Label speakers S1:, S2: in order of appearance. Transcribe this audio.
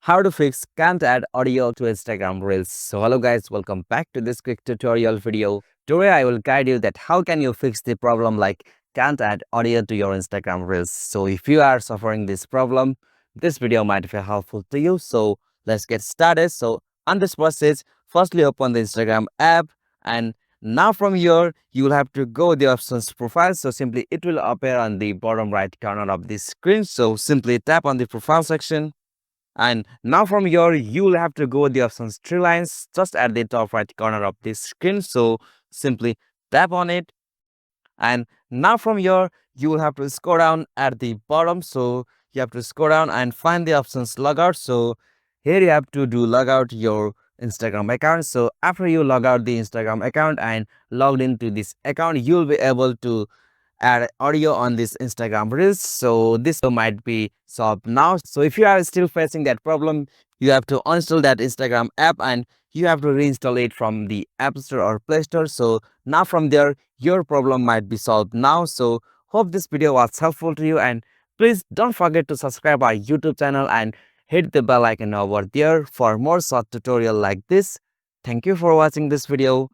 S1: how to fix can't add audio to Instagram Reels. So hello guys, welcome back to this quick tutorial video. Today I will guide you that how can you fix the problem like can't add audio to your Instagram Reels. So if you are suffering this problem, this video might be helpful to you. So let's get started. So on this process, firstly open the Instagram app, and now from here you will have to go the options profile. So simply it will appear on the bottom right corner of the screen. So simply tap on the profile section, and now from here, you will have to go the options three lines just at the top right corner of the screen. So simply tap on it. And now from here, you will have to scroll down at the bottom. So you have to scroll down and find the options logout. So here you have to do log out your Instagram account. So after you log out the Instagram account and logged into this account, you'll be able to add audio on this Instagram Reels. So this might be solved now. So if you are still facing that problem, you have to uninstall that Instagram app and you have to reinstall it from the App Store or Play Store. So now from there, your problem might be solved now. So hope this video was helpful to you, and please don't forget to subscribe our YouTube channel and hit the bell icon over there for more short tutorial like this. Thank you for watching this video.